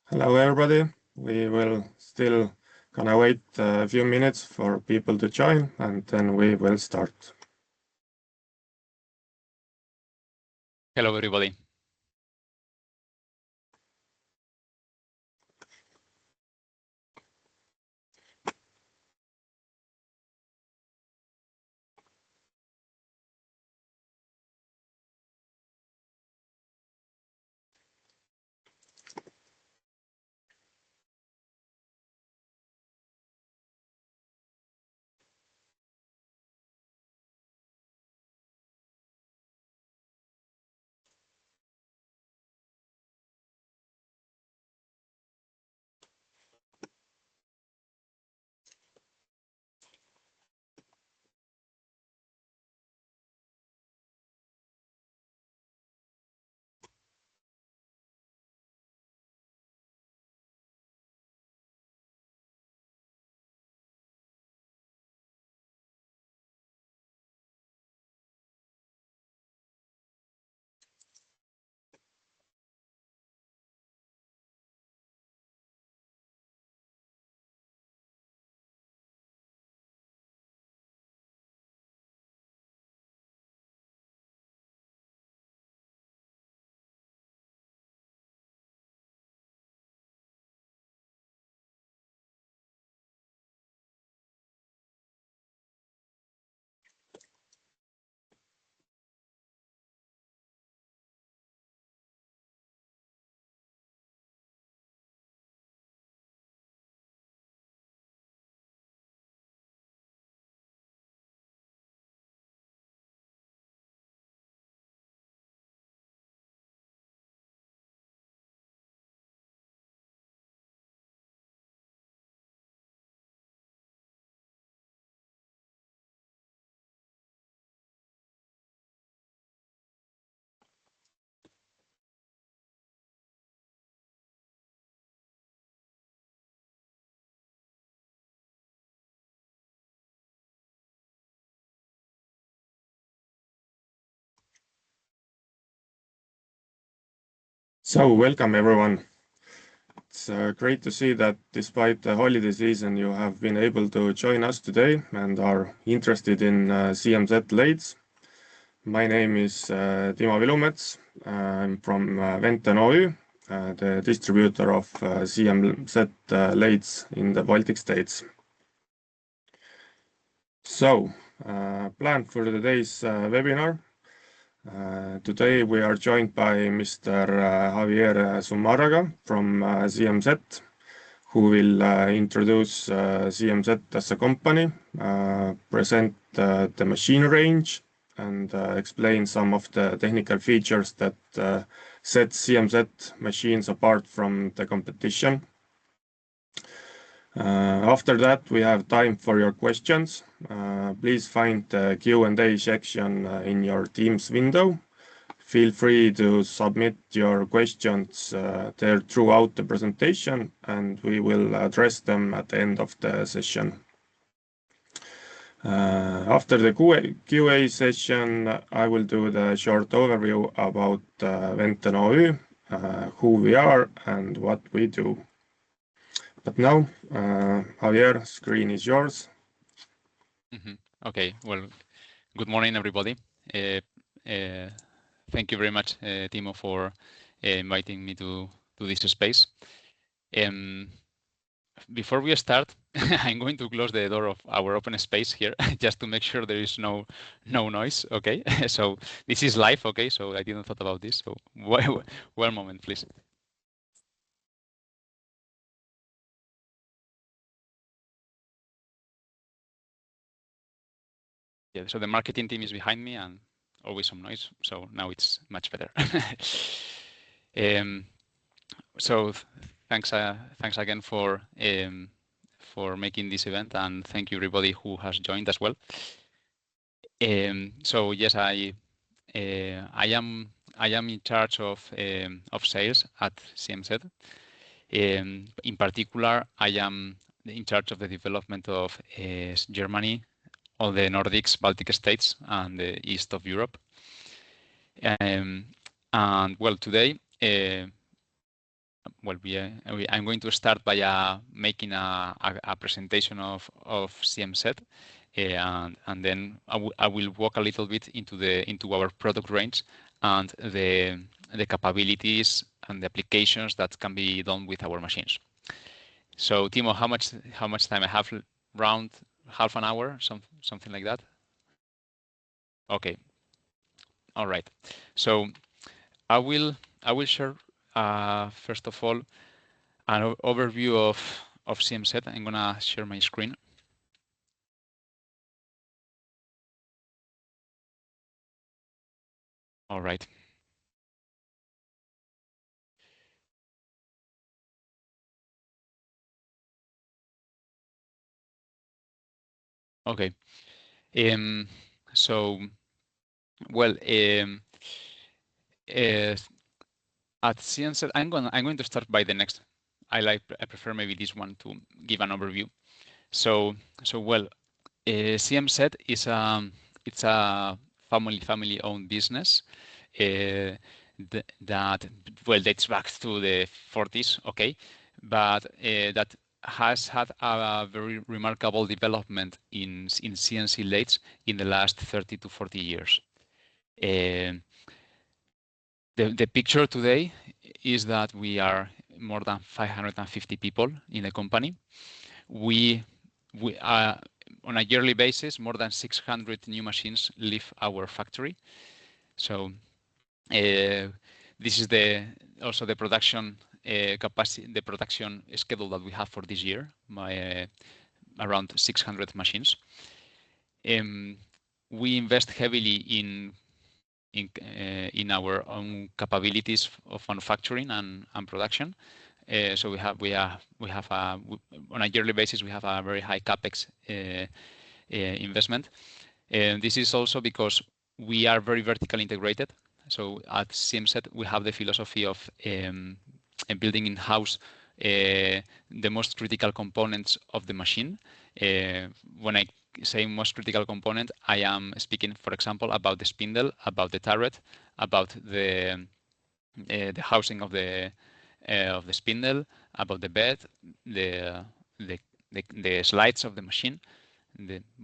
Hello, everybody. We will still gonna wait a few minutes for people to join, and then we will start. Hello, everybody. So, welcome everyone. It's great to see that despite the holiday season, you have been able to join us today and are interested in CMZ lathes. My name is Timo Vilumets. I'm from Venten OÜ, the distributor of CMZ lathes in the Baltic states. So, plan for today's webinar. Today we are joined by Mr. Javier Zumárraga from CMZ, who will introduce CMZ as a company, present the machine range, and explain some of the technical features that set CMZ machines apart from the competition. After that, we have time for your questions. Please find the Q&A section in your Teams window. Feel free to submit your questions there throughout the presentation, and we will address them at the end of the session. After the QA session, I will do the short overview about Venten OÜ, who we are and what we do. But now, Javier, screen is yours. Okay, well, good morning, everybody. Thank you very much, Timo, for inviting me to this space. Before we start, I'm going to close the door of our open space here just to make sure there is no noise. Okay, so this is live. Okay, so I didn't thought about this. So one moment, please. Yeah, so the marketing team is behind me and always some noise. So now it's much better. So thanks again for making this event, and thank you everybody who has joined as well. So yes, I am in charge of sales at CMZ. In particular, I am in charge of the development of Germany, all the Nordics, Baltic states, and the east of Europe. And well, today well, I'm going to start by making a presentation of CMZ, and then I will walk a little bit into our product range and the capabilities and the applications that can be done with our machines. So, Timo, how much time I have? Round half an hour, something like that. Okay. All right. So I will share first of all an overview of CMZ. I'm gonna share my screen. All right. Okay. Um. So well. Uh, at CNC, I'm going to start by the next. I prefer maybe this one to give an overview. So well, CMZ is it's a family owned business that well dates back to the 40s, okay, but that has had a very remarkable development in CNC lathes in the last 30 to 40 years. The picture today is that we are more than 550 people in the company. We on a yearly basis, more than 600 new machines leave our factory. So this is also the production capacity, the production schedule that we have for this year, around 600 machines. We invest heavily in our own capabilities of manufacturing and production. So we have on a yearly basis we have a very high capex investment. And this is also because we are very vertically integrated. So at CMZ, we have the philosophy of building in-house the most critical components of the machine. When I say most critical component, I am speaking, for example, about the spindle, about the turret, about the housing of the spindle, about the bed, the slides of the machine.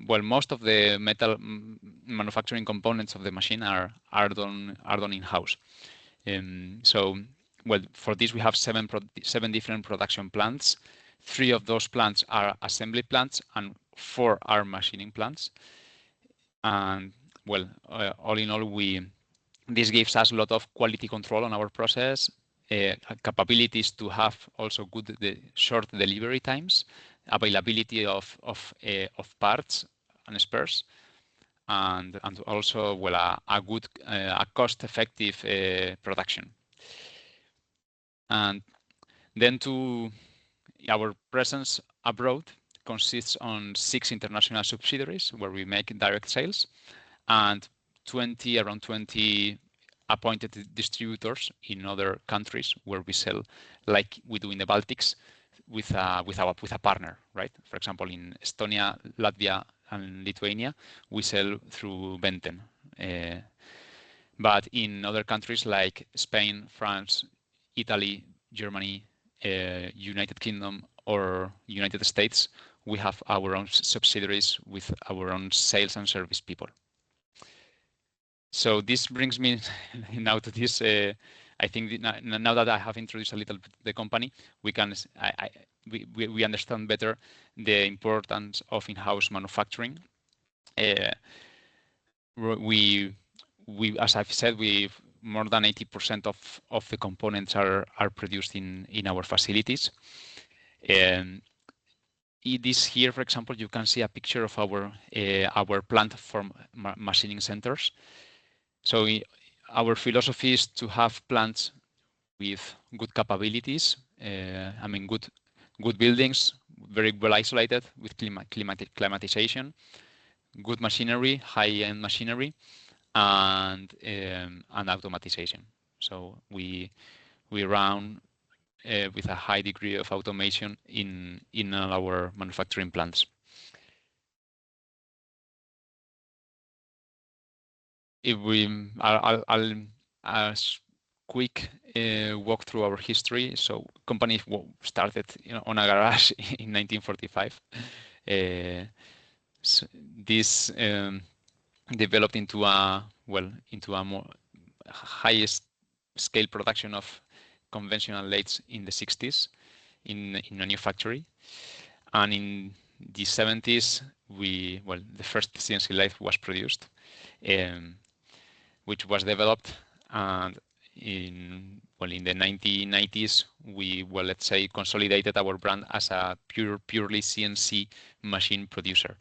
Well, most of the metal manufacturing components of the machine are done in-house. So, well, for this we have seven different production plants. 3 of those plants are assembly plants, and 4 are machining plants. And well, all in all, this gives us a lot of quality control on our process, capabilities to have also good short delivery times, availability of parts and spares, and also well a good a cost-effective production. And then to our presence abroad consists on 6 international subsidiaries where we make direct sales, and around 20 appointed distributors in other countries where we sell, like we do in the Baltics, with a partner, right? For example, in Estonia, Latvia, and Lithuania, we sell through Benten. But in other countries like Spain, France, Italy, Germany, United Kingdom, or United States, we have our own subsidiaries with our own sales and service people. So this brings me now to this. I think now that I have introduced a little bit the company, we understand better the importance of in-house manufacturing. As I've said, more than 80% of the components are produced in our facilities. This here, for example, you can see a picture of our plant for machining centers. So our philosophy is to have plants with good capabilities. I mean, good buildings, very well isolated with climatization, good machinery, high-end machinery, and automatization. So we run with a high degree of automation in our manufacturing plants. If we, I'll quick walk through our history. So company started on a garage in 1945. So this developed into a more highest scale production of conventional lathes in the 60s in a new factory, and in the 70s the first CNC lathe was produced, which was developed, and in the 1990s we let's say consolidated our brand as a purely CNC machine producer.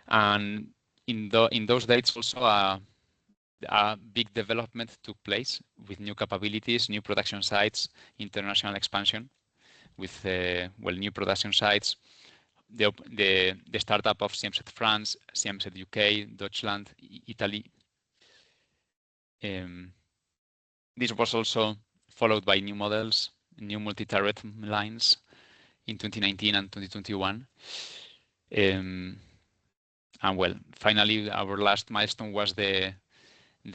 And in those dates also a big development took place with new capabilities, new production sites, international expansion with new production sites, the startup of CMZ France, CMZ UK, Deutschland, Italy. This was also followed by new models, new multi-turret lines in 2019 and 2021. And finally, our last milestone was the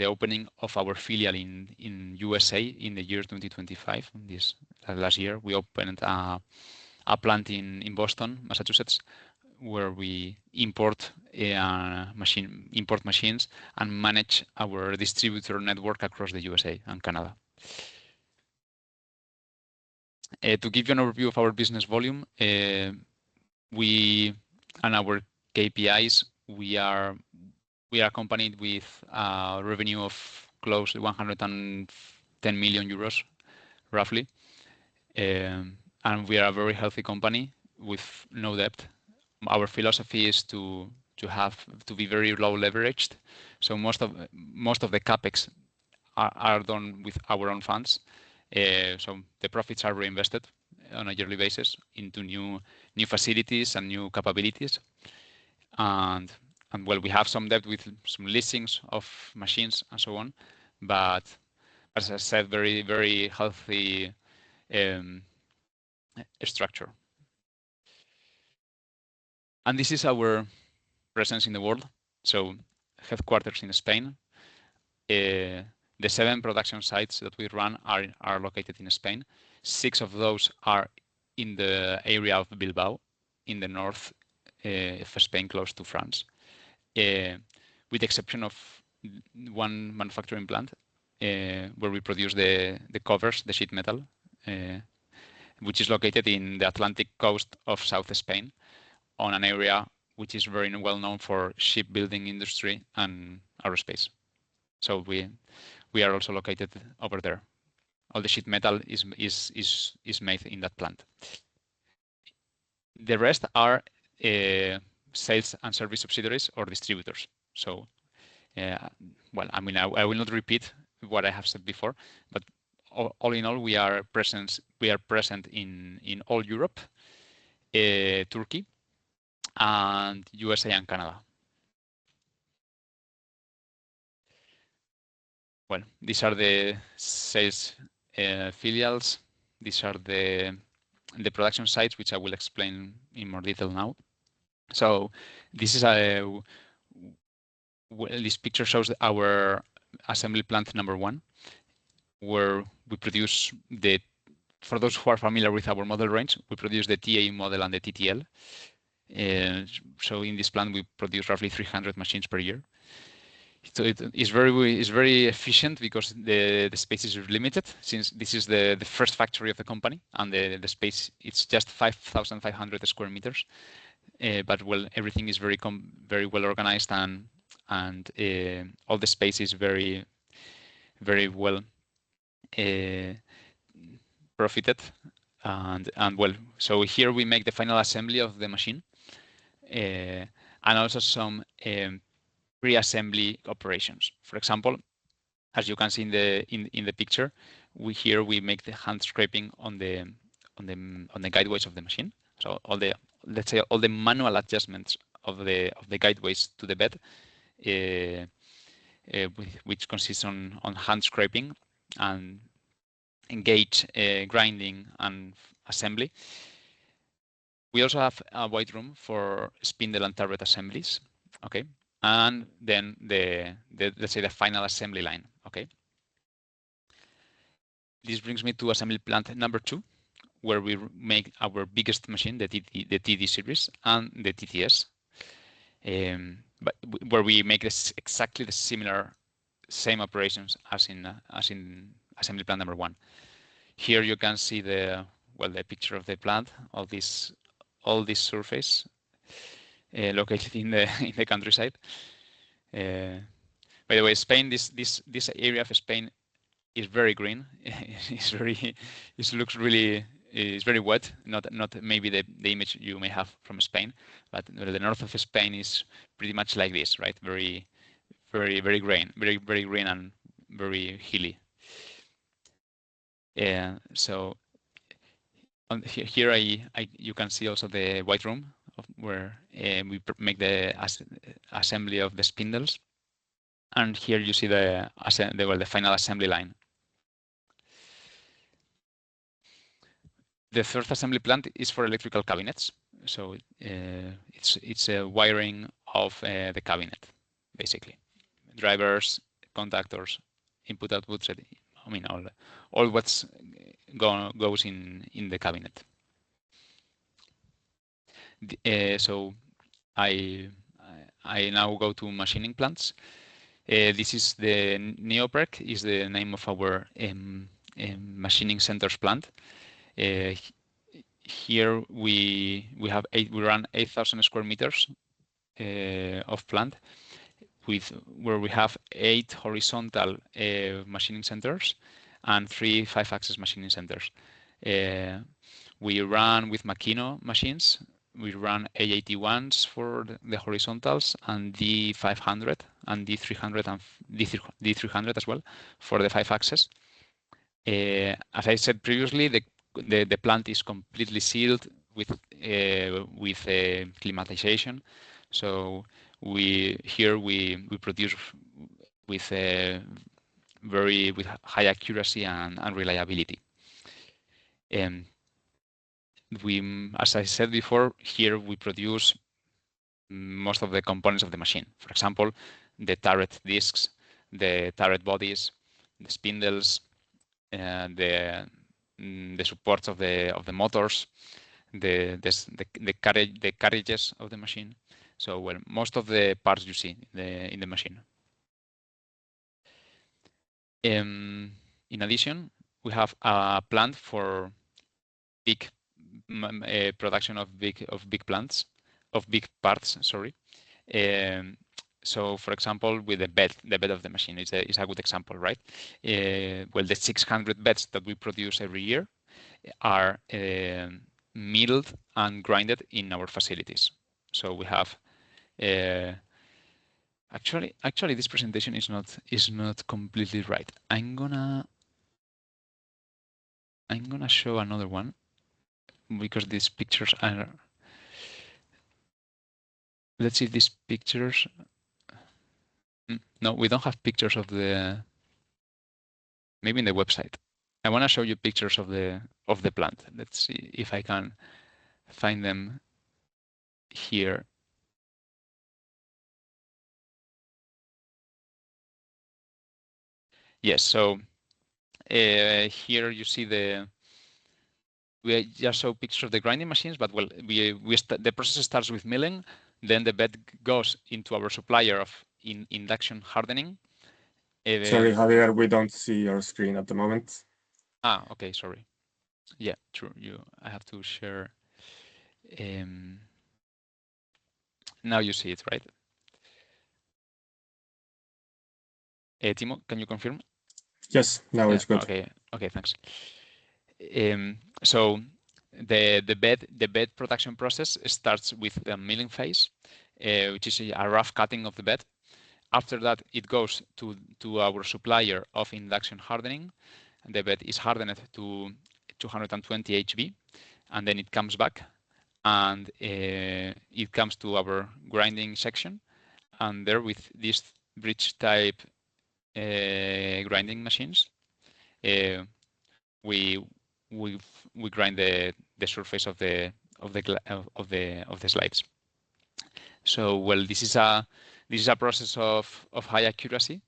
opening of our filial in USA in the year 2025. This last year, we opened a plant in Boston, Massachusetts, where we import machines and manage our distributor network across the USA and Canada. To give you an overview of our business volume, we and our KPIs, we are accompanied with a revenue of close to 110 million euros, roughly, and we are a very healthy company with no debt. Our philosophy is to be very low leveraged, so most of the capex are done with our own funds. So the profits are reinvested on a yearly basis into new facilities and new capabilities. And we have some debt with some leasings of machines and so on, but as I said, very, very healthy structure. And this is our presence in the world. So headquarters in Spain. The 7 production sites that we run are located in Spain. 6 of those are in the area of Bilbao, in the north of Spain, close to France, with the exception of one manufacturing plant where we produce the covers, the sheet metal, which is located in the Atlantic coast of South Spain, on an area which is very well known for shipbuilding industry and aerospace. So we are also located over there. All the sheet metal is made in that plant. The rest are sales and service subsidiaries or distributors. So, I will not repeat what I have said before, but all in all, we are present in all Europe, Turkey, and USA and Canada. Well, these are the sales filials. These are the production sites, which I will explain in more detail now. So this is this picture shows our assembly plant number 1, where we produce for those who are familiar with our model range, we produce the TA model and the TTL. So in this plant, we produce roughly 300 machines per year. So it is very efficient because the space is limited, since this is the first factory of the company, and the space, it's just 5,500 square meters. But everything is very well organized, and all the space is very well profited, and so here we make the final assembly of the machine, and also some pre-assembly operations. For example, as you can see in the picture, we make the hand scraping on the guideways of the machine. So let's say all the manual adjustments of the guideways to the bed, which consists on hand scraping and gauge grinding and assembly. We also have a wide room for spindle and turret assemblies. Okay. And then let's say the final assembly line. Okay. This brings me to assembly plant number 2, where we make our biggest machine, the TD series and the TTS, but where we make exactly the same operations as in assembly plant number 1. Here you can see the picture of the plant, all this surface located in the countryside. By the way, Spain, this area of Spain is very green. It looks really, it's very wet. Not maybe the image you may have from Spain, but the north of Spain is pretty much like this, right? Very green, very green and very hilly. So here you can see also the white room where we make the assembly of the spindles, and here you see the final assembly line. The third assembly plant is for electrical cabinets, so it's a wiring of the cabinet, basically, drivers, contactors, input output set. I mean all what's goes in the cabinet. So I now go to machining plants. This is the Neoperk, is the name of our machining centers plant. Here we run 8,000 square meters of plant, where we have 8 horizontal machining centers and 3 5-axis machining centers. We run with Makino machines. We run A81s for the horizontals and D500 and D300 and D300 as well for the 5-axis. As I said previously, the plant is completely sealed with climatization. So we produce with high accuracy and reliability. As I said before, here we produce most of the components of the machine. For example, the turret discs, the turret bodies, the spindles, the supports of the motors, the carriages of the machine. So most of the parts you see in the machine. In addition, we have a plant for big production of big parts. Sorry. So, for example, with the bed of the machine is a good example, right? The 600 beds that we produce every year are milled and grinded in our facilities. So we have actually this presentation is not completely right. I'm gonna show another one because these pictures are. Let's see if these pictures. No, we don't have pictures of the. Maybe in the website. I want to show you pictures of the plant. Let's see if I can find them here. Yes. So here you see we just show pictures of the grinding machines, but the process starts with milling, then the bed goes into our supplier of induction hardening. Sorry, Javier, we don't see your screen at the moment. Okay, sorry. Yeah, true. I have to share. Now you see it, right? Timo, can you confirm? Yes, now it's good. Okay, thanks. So the bed production process starts with the milling phase, which is a rough cutting of the bed. After that, it goes to our supplier of induction hardening. The bed is hardened to 220 HV, and then it comes back, and it comes to our grinding section, and there with these bridge type grinding machines, we grind the surface of the slides. So this is a process of high accuracy,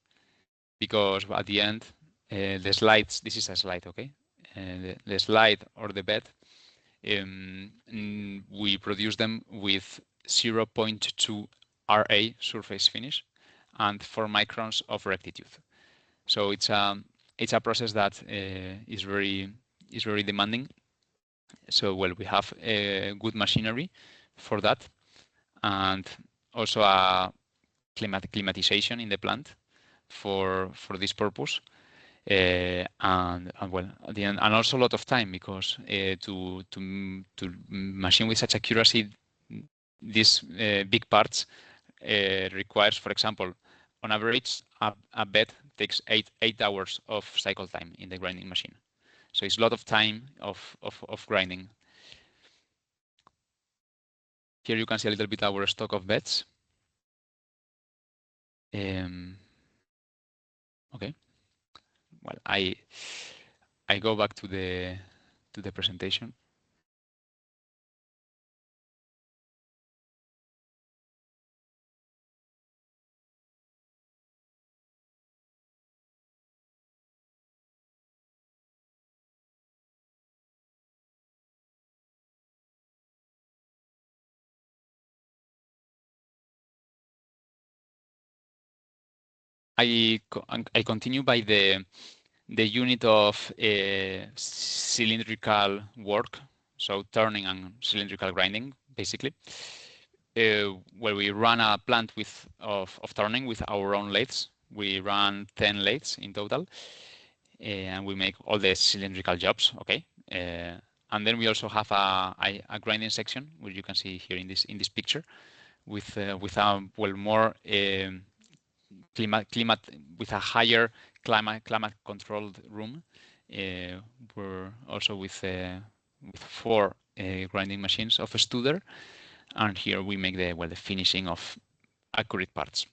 because at the end the slides. This is a slide, okay? The slide or the bed, we produce them with 0.2 RA surface finish and 4 microns of rectitude. So it's a process that is very demanding. So well, we have good machinery for that, and also a climatization in the plant for this purpose. And well, at the end, and also a lot of time, because to machine with such accuracy these big parts requires, for example, on average, a bed takes 8 hours of cycle time in the grinding machine. So it's a lot of time of grinding. Here you can see a little bit our stock of beds. Okay. Well, I go back to the presentation. I continue by the unit of cylindrical work, so turning and cylindrical grinding, basically, where we run a plant of turning with our own lathes. We run 10 lathes in total, and we make all the cylindrical jobs. Okay, and then we also have a grinding section, which you can see here in this picture, with a more with a higher climate controlled room. We're also with 4 grinding machines of Studer, and here we make the finishing of accurate parts.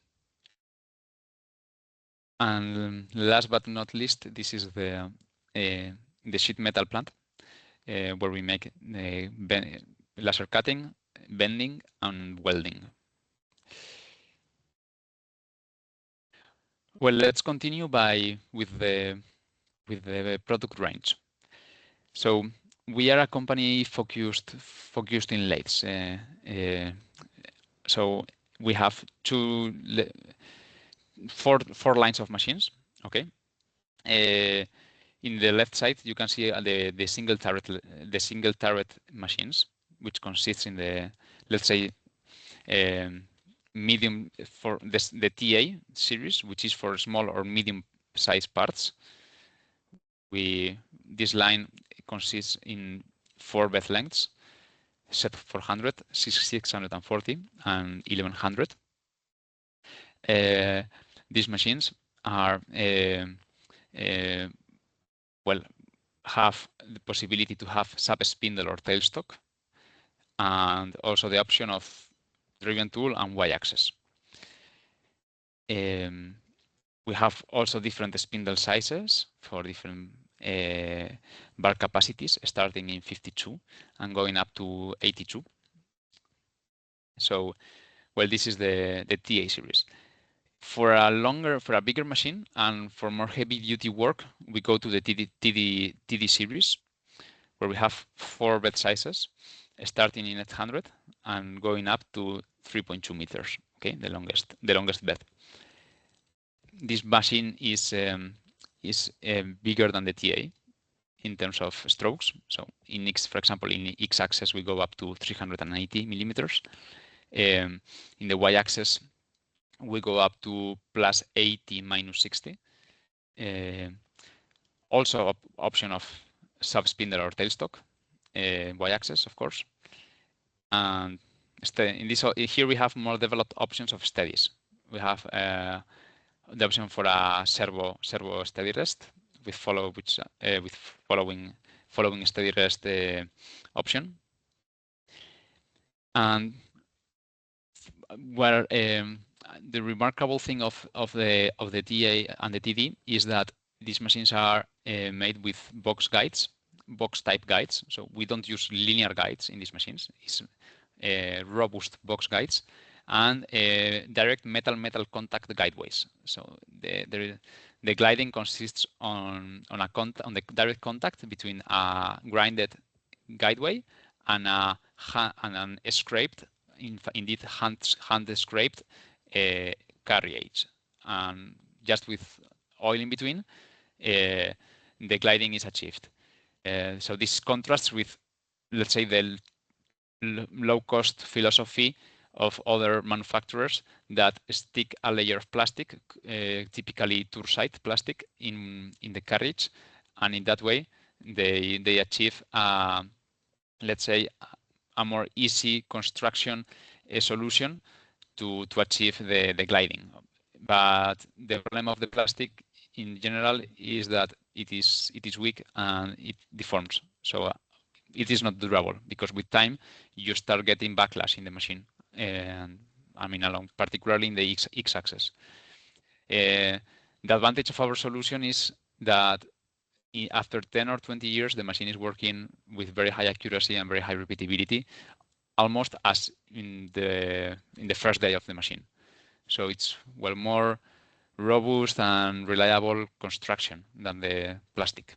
And last but not least, this is the sheet metal plant, where we make laser cutting, bending, and welding. Well, let's continue with the product range. So we are a company focused in lathes. So we have four lines of machines. Okay. In the left side, you can see the single turret machines, which consists in the, let's say, medium for the TA series, which is for small or medium size parts. This line consists in 4 bed lengths: Z400, 640, and 1100. These machines are have the possibility to have sub spindle or tailstock, and also the option of driven tool and Y-axis. We have also different spindle sizes for different bar capacities, starting in 52 and going up to 82. So, well, this is the TA series. For a bigger machine and for more heavy duty work, we go to the TD series, where we have 4 bed sizes, starting in 800 and going up to 3.2 meters. Okay, the longest bed. This machine is bigger than the TA in terms of strokes. So in X, for example, in X-axis we go up to 380 millimeters. In the Y-axis we go up to plus 80, minus 60. Also option of sub spindle or tailstock, Y-axis, of course. And here we have more developed options of steadies. We have the option for a servo steady rest with following steady rest option. And where the remarkable thing of the TA and the TD is that these machines are made with box type guides. So we don't use linear guides in these machines. It's robust box guides and direct metal contact guideways. So The gliding consists on the direct contact between a grinded guideway and an scraped, indeed hand scraped carriage, and just with oil in between, the gliding is achieved. So this contrasts with, let's say, the low-cost philosophy of other manufacturers that stick a layer of plastic, typically tour-side plastic, in the carriage, and in that way they achieve, let's say, a more easy construction solution to achieve the gliding. But the problem of the plastic in general is that it is weak and it deforms. So it is not durable, because with time you start getting backlash in the machine, and I mean particularly in the x-axis. The advantage of our solution is that after 10 or 20 years, the machine is working with very high accuracy and very high repeatability, almost as in the first day of the machine. So it's more robust and reliable construction than the plastic.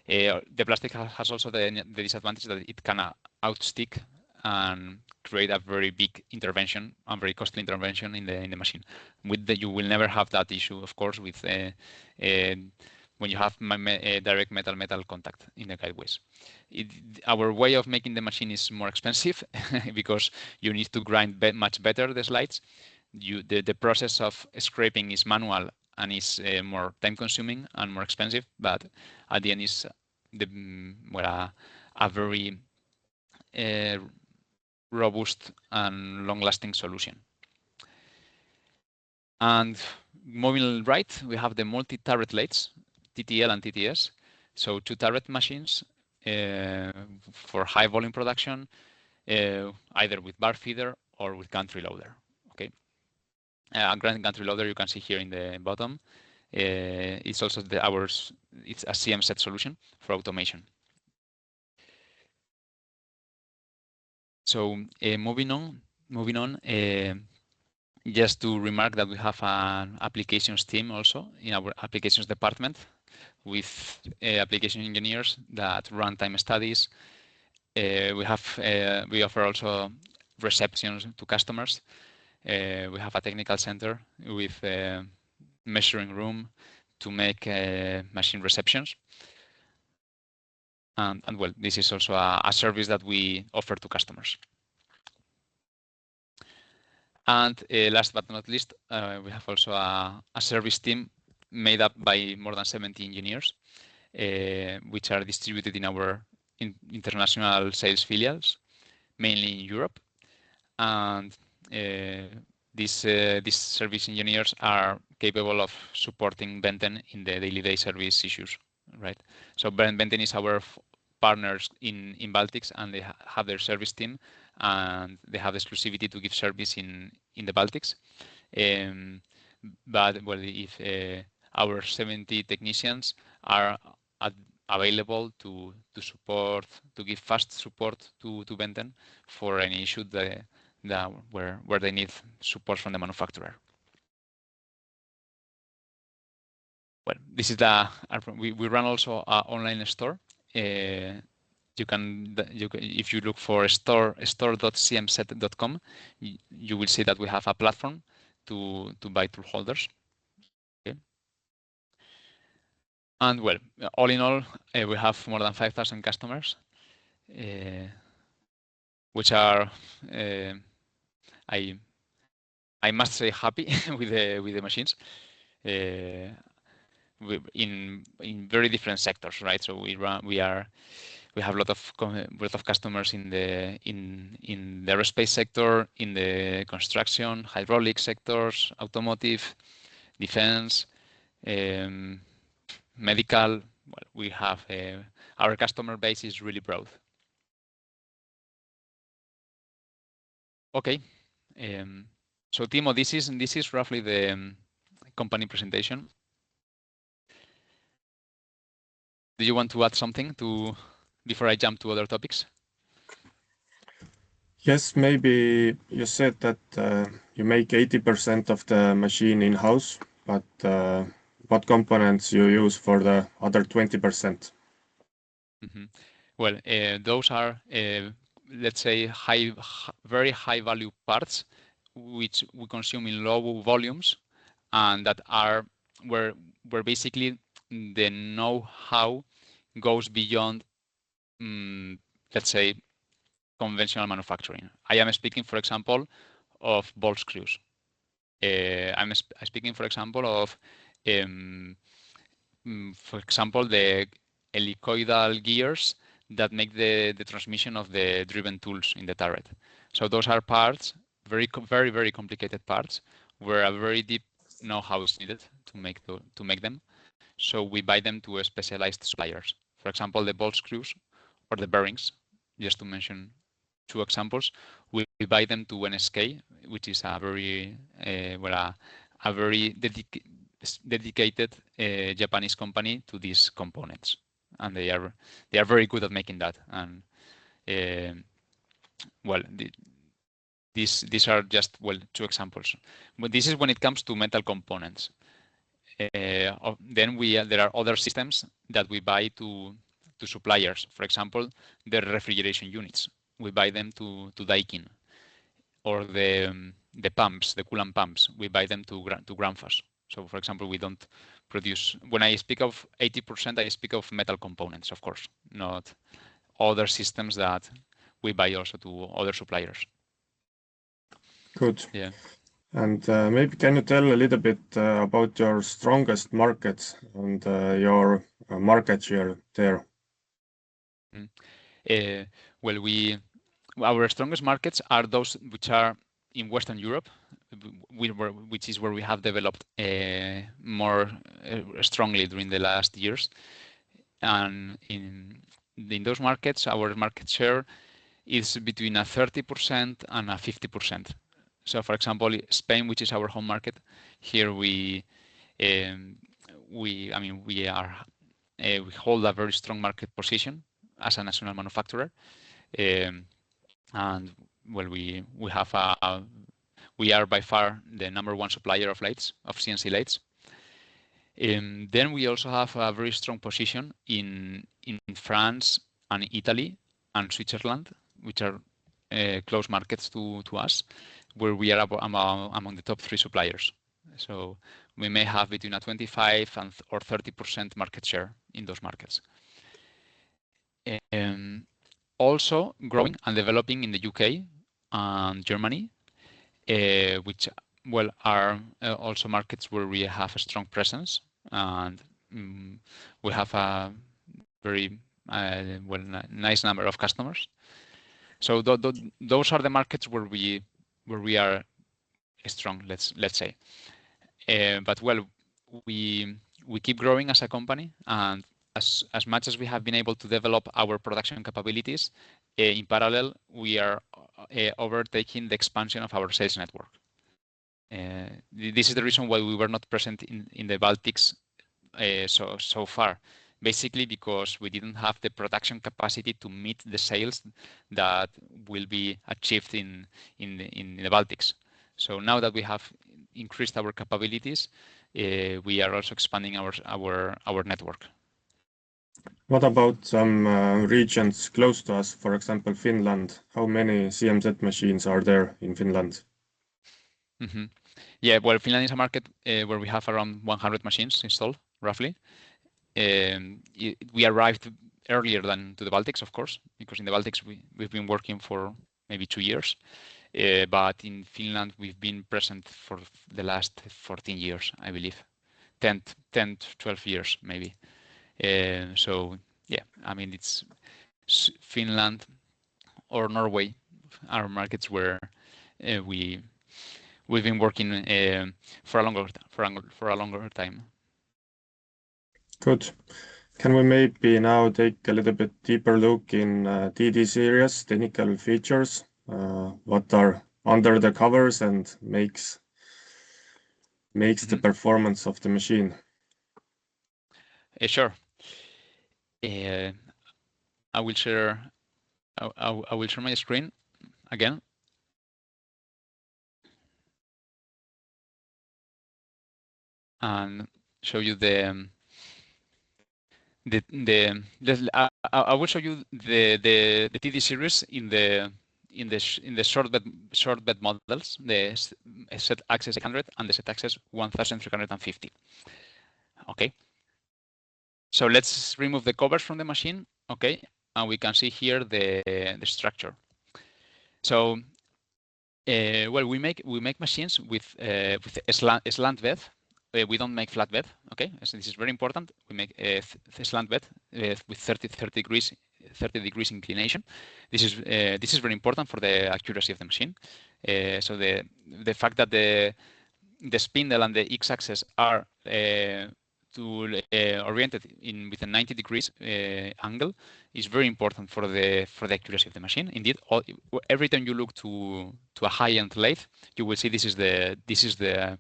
The plastic has also the disadvantage that it can outstick and create a very big intervention and very costly intervention in the machine. You will never have that issue, of course, with when you have direct metal contact in the guideways. Our way of making the machine is more expensive because you need to grind much better the slides. The process of scraping is manual and is more time consuming and more expensive, but at the end is a very robust and long-lasting solution. And moving right, we have the multi-turret lathes, TTL and TTS. So 2 turret machines for high volume production, either with bar feeder or with gantry loader. Okay, a gantry loader you can see here in the bottom. It's also it's a CMZ solution for automation. So moving on, just to remark that we have an applications team also in our applications department with application engineers that run time studies. We offer also receptions to customers. We have a technical center with a measuring room to make machine receptions. And well, this is also a service that we offer to customers. And last but not least, we have also a service team made up by more than 70 engineers, which are distributed in our international sales filials, mainly in Europe. And these service engineers are capable of supporting Benten in the day service issues, right? So Benten is our partners in Baltics, and they have their service team, and they have exclusivity to give service in the Baltics. But well, if our 70 technicians are available to support, to give fast support to Benten for any issue where they need support from the manufacturer. Well, this is we run also an online store. You can if you look for store.cmz.com, you will see that we have a platform to buy tool holders. Okay. And well, all in all, we have more than 5,000 customers, which are I must say happy with the machines. In very different sectors, right? So we have a lot of customers in the aerospace sector, in the construction, hydraulic sectors, automotive, defense, medical. Well, we have our customer base is really broad. Okay, so Timo, this is roughly the company presentation. Do you want to add something before I jump to other topics? Yes, maybe you said that you make 80% of the machine in-house, but what components you use for the other 20%? Well, those are, let's say, very high value parts, which we consume in low volumes, and that are where basically the know-how goes beyond, let's say, conventional manufacturing. I am speaking, for example, of ball screws. I'm speaking, for example, of, for example, the helicoidal gears that make the transmission of the driven tools in the turret. So those are parts, very, very complicated parts, where a very deep know-how is needed to make them. So we buy them to specialized suppliers. For example, the ball screws or the bearings, just to mention two examples. We buy them to NSK, which is a very a very dedicated Japanese company to these components, and they are very good at making that. And well, these are just two examples. But this is when it comes to metal components. Then there are other systems that we buy to suppliers. For example, the refrigeration units. We buy them to Daikin, or the pumps, the coolant pumps. We buy them to Grundfos. So, for example, we don't produce. When I speak of 80%, I speak of metal components, of course, not other systems that we buy also to other suppliers. Good. Yeah. And maybe can you tell a little bit about your strongest markets and your market share there? Well, our strongest markets are those which are in Western Europe, which is where we have developed more strongly during the last years. And in those markets, our market share is between a 30% and a 50%. So, for example, Spain, which is our home market, here we hold a very strong market position as a national manufacturer, and well, we are by far the number one supplier of lathes, of CNC lathes. Then we also have a very strong position in France and Italy and Switzerland, which are close markets to us, where we are among the top 3 suppliers. So we may have between a 25 or 30% market share in those markets. Also growing and developing in the UK and Germany, which are also markets where we have a strong presence, and we have a very nice number of customers. So those are the markets where we are strong, let's say. But we keep growing as a company, and as much as we have been able to develop our production capabilities, in parallel we are overtaking the expansion of our sales network. This is the reason why we were not present in the Baltics so far. Basically because we didn't have the production capacity to meet the sales that will be achieved in the Baltics. So now that we have increased our capabilities, we are also expanding our network. What about some regions close to us, for example, Finland? How many CMZ machines are there in Finland? Yeah, well, Finland is a market where we have around 100 machines installed, roughly. We arrived earlier than to the Baltics, of course, because in the Baltics we've been working for maybe 2 years. But in Finland, we've been present for the last 14 years, I believe. 10 to 12 years, maybe. So, yeah, I mean, it's Finland or Norway are markets where we've been working for a longer time. Good. Can we maybe now take a little bit deeper look in TD series technical features? What are under the covers and makes the performance of the machine? Sure. I will share my screen again. And show you I will show you the TD series in the short bed models, the set access 800 and the set access 1350. Okay. So let's remove the covers from the machine. Okay, and we can see here the structure. So well, we make machines with slant bed. We don't make flat bed. Okay, so this is very important. We make a slant bed with 30 degrees inclination. This is very important for the accuracy of the machine. So the fact that the spindle and the x-axis are oriented with a 90 degrees angle is very important for the accuracy of the machine. Indeed, every time you look to a high-end lathe, you will see this is the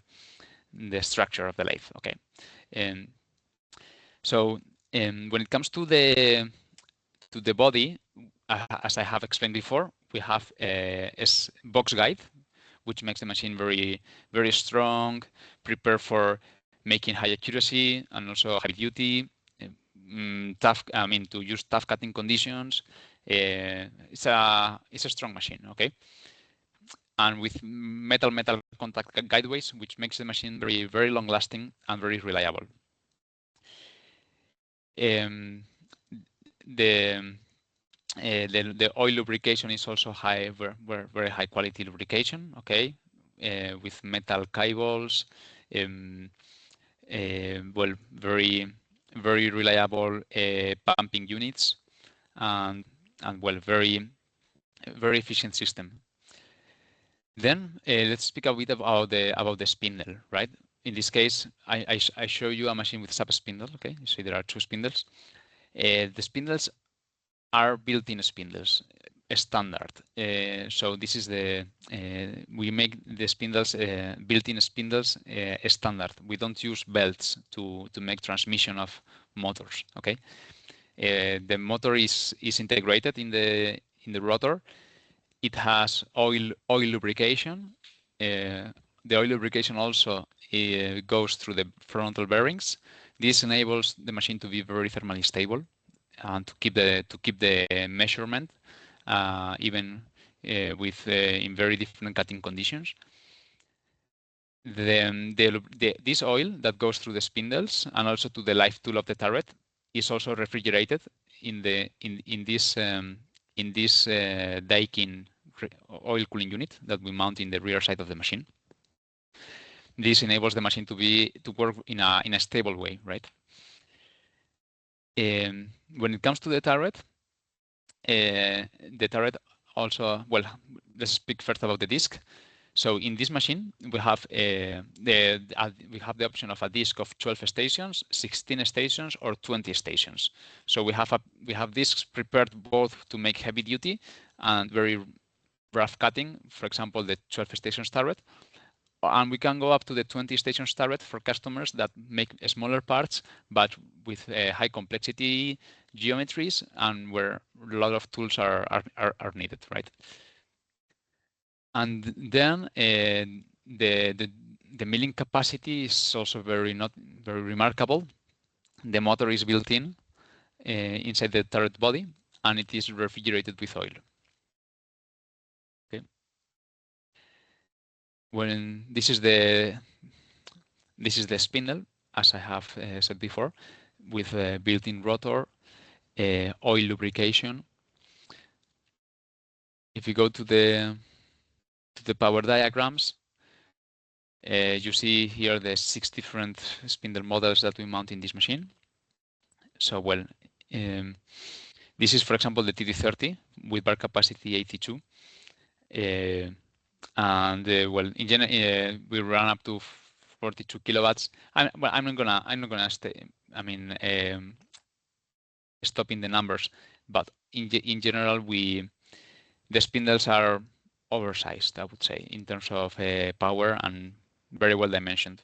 structure of the lathe. Okay, so when it comes to the body, as I have explained before, we have a box guide, which makes the machine very, very strong, prepared for making high accuracy and also heavy duty, tough. I mean, to use tough cutting conditions. It's a strong machine. Okay, and with metal contact guideways, which makes the machine very, very long lasting and very reliable. The oil lubrication is also very high quality lubrication. Okay, with metal cables. Well, very reliable pumping units, and well, very efficient system. Then let's speak a bit about the spindle, right? In this case, I show you a machine with sub spindle. Okay, you see there are two spindles. The spindles are built-in spindles, standard. So this is we make the spindles, built-in spindles, standard. We don't use belts to make transmission of motors. Okay, the motor is integrated in the rotor. It has oil lubrication. The oil lubrication also goes through the frontal bearings. This enables the machine to be very thermally stable and to keep the measurement even with in very different cutting conditions. This oil that goes through the spindles and also to the live tool of the turret is also refrigerated in this Daikin oil cooling unit that we mount in the rear side of the machine. This enables the machine to work in a stable way, right? When it comes to the turret also, well, let's speak first about the disc. So in this machine, we have the option of a disc of 12 stations, 16 stations, or 20 stations. So we have discs prepared both to make heavy duty and very rough cutting. For example, the 12 stations turret. And we can go up to the 20 stations turret for customers that make smaller parts, but with high complexity geometries and where a lot of tools are needed, right? And then the milling capacity is also very remarkable. The motor is built in inside the turret body, and it is refrigerated with oil. Okay. When this is the spindle, as I have said before, with a built-in rotor, oil lubrication. If you go to the power diagrams, you see here the 6 different spindle models that we mount in this machine. So, well, this is, for example, the TD30 with bar capacity 82. And well, in general, we run up to 42 kilowatts. I'm not gonna stay. I mean, stopping the numbers, but in general, the spindles are oversized, I would say, in terms of power and very well dimensioned.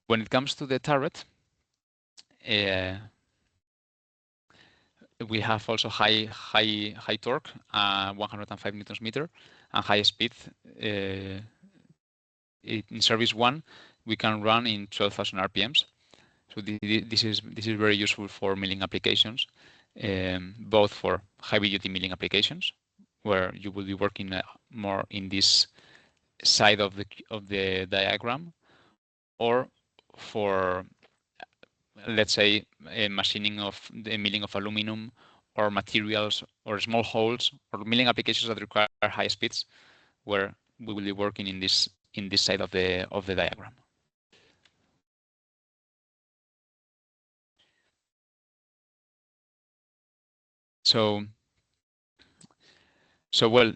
When it comes to the turret, we have also high torque, 105 newtons meter, and high speed. In service 1, we can run in 12,000 RPMs. So this is very useful for milling applications, both for heavy-duty milling applications, where you will be working more in this side of the diagram, or for, let's say, machining of the milling of aluminum or materials or small holes or milling applications that require high speeds, where we will be working in this side of the diagram. So well,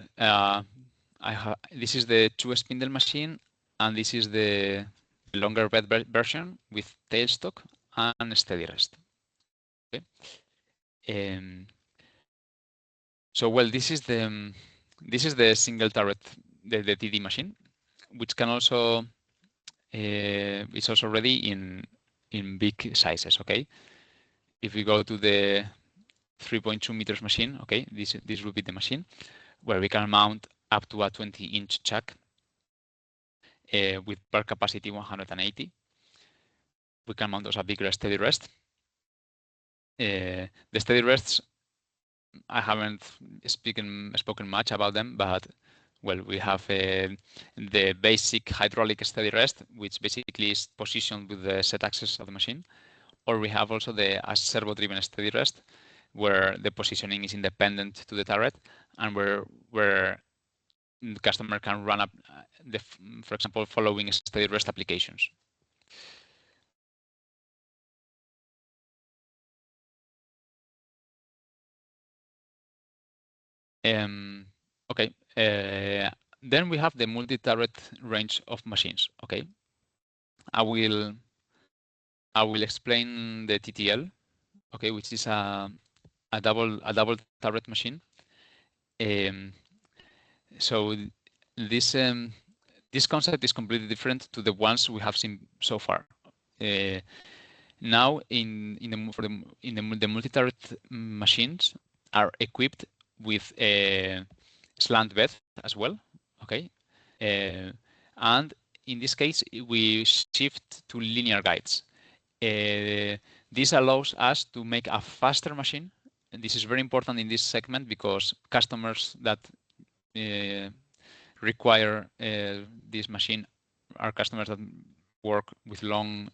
this is the 2-spindle machine, and this is the longer bed version with tailstock and steady rest. Okay. So well, this is the single turret, the TD machine, which can also it's also ready in big sizes. Okay, if we go to the 3.2 meters machine, okay, this will be the machine where we can mount up to a 20-inch chuck with bar capacity 180. We can mount also a bigger steady rest. The steady rests, I haven't spoken much about them, but well, we have the basic hydraulic steady rest, which basically is positioned with the set axis of the machine, or we have also the servo-driven steady rest, where the positioning is independent to the turret, and where the customer can run up, for example, following steady rest applications. Okay. Then we have the multi-turret range of machines. Okay. I will explain the TTL. Okay, which is a double turret machine. So this concept is completely different to the ones we have seen so far. Now, the multi-turret machines are equipped with a slant bed as well. Okay, and in this case we shift to linear guides. This allows us to make a faster machine, and this is very important in this segment because customers that require this machine are customers that work with long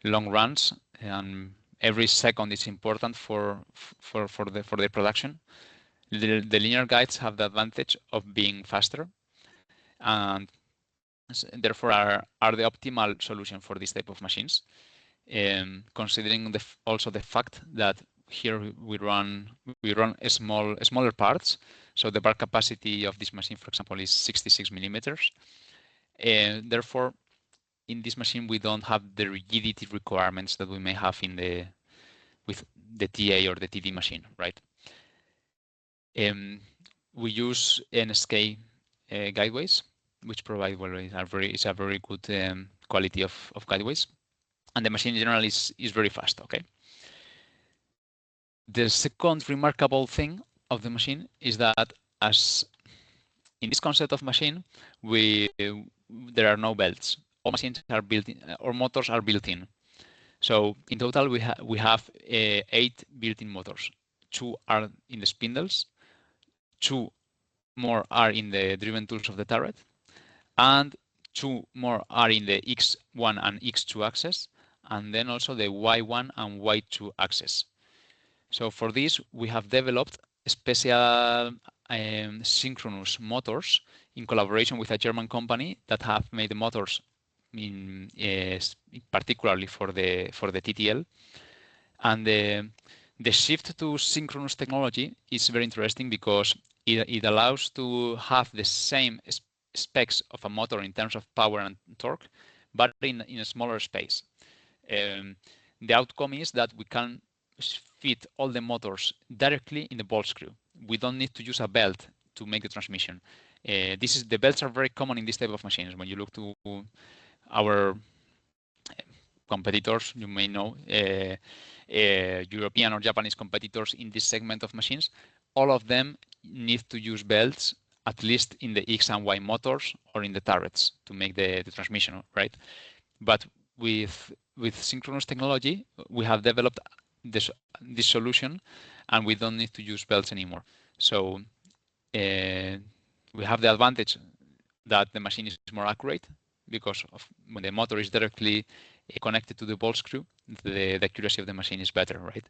runs, and every second is important for the production. The linear guides have the advantage of being faster, and therefore are the optimal solution for this type of machines. Considering also the fact that here we run smaller parts, so the bar capacity of this machine, for example, is 66 millimeters. Therefore, in this machine we don't have the rigidity requirements that we may have with the TA or the TD machine, right? We use NSK guideways, which provide it's a very good quality of guideways, and the machine in general is very fast. Okay. The second remarkable thing of the machine is that, as in this concept of machine, there are no belts. All machines are built in, or motors are built in. So in total, we have 8 built-in motors. 2 are in the spindles, 2 more are in the driven tools of the turret, and 2 more are in the X1 and X2 axes, and then also the Y1 and Y2 axes. So for this, we have developed special synchronous motors in collaboration with a German company that have made the motors particularly for the TTL. And the shift to synchronous technology is very interesting because it allows to have the same specs of a motor in terms of power and torque, but in a smaller space. The outcome is that we can fit all the motors directly in the ball screw. We don't need to use a belt to make the transmission. The belts are very common in this type of machines. When you look to our competitors, you may know European or Japanese competitors in this segment of machines, all of them need to use belts at least in the X and Y motors or in the turrets to make the transmission, right? But with synchronous technology, we have developed this solution, and we don't need to use belts anymore. So we have the advantage that the machine is more accurate because of when the motor is directly connected to the ball screw, the accuracy of the machine is better, right?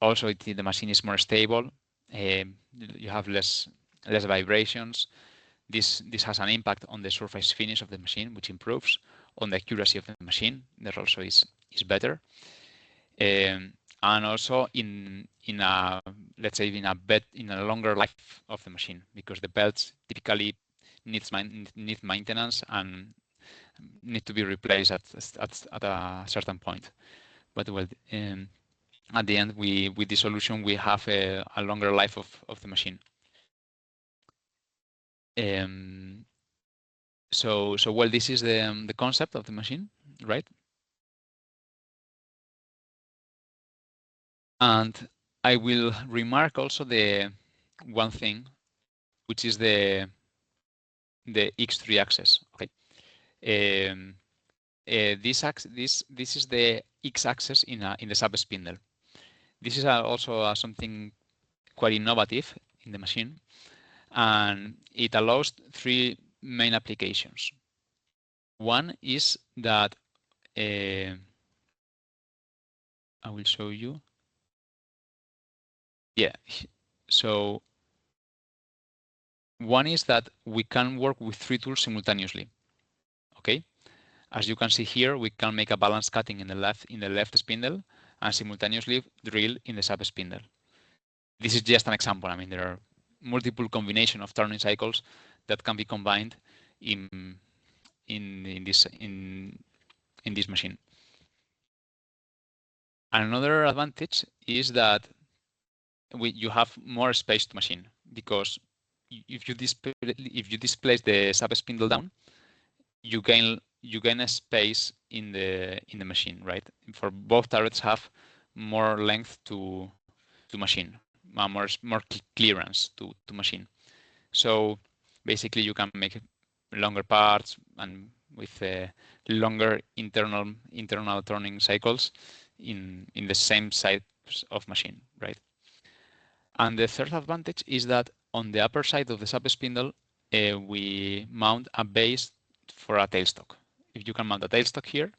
Also, the machine is more stable. You have less vibrations. This has an impact on the surface finish of the machine, which improves on the accuracy of the machine. That also is better. And also in a, let's say, in a longer life of the machine, because the belts typically need maintenance and need to be replaced at a certain point. But well, at the end, with this solution, we have a longer life of the machine. So well, this is the concept of the machine, right? And I will remark also the one thing, which is the X3 axis. Okay, this is the X axis in the sub spindle. This is also something quite innovative in the machine, and it allows three main applications. One is that I will show you. Yeah, so one is that we can work with three tools simultaneously. Okay, as you can see here, we can make a balance cutting in the left spindle and simultaneously drill in the sub spindle. This is just an example. I mean, there are multiple combination of turning cycles that can be combined in this machine. Another advantage is that you have more space to machine, because if you displace the sub spindle down, you gain a space in the machine, right? For both turrets have more length to machine, more clearance to machine. So basically, you can make longer parts and with longer internal turning cycles in the same size of machine, right? And the third advantage is that on the upper side of the sub spindle, we mount a base for a tailstock. If you can mount a tailstock here,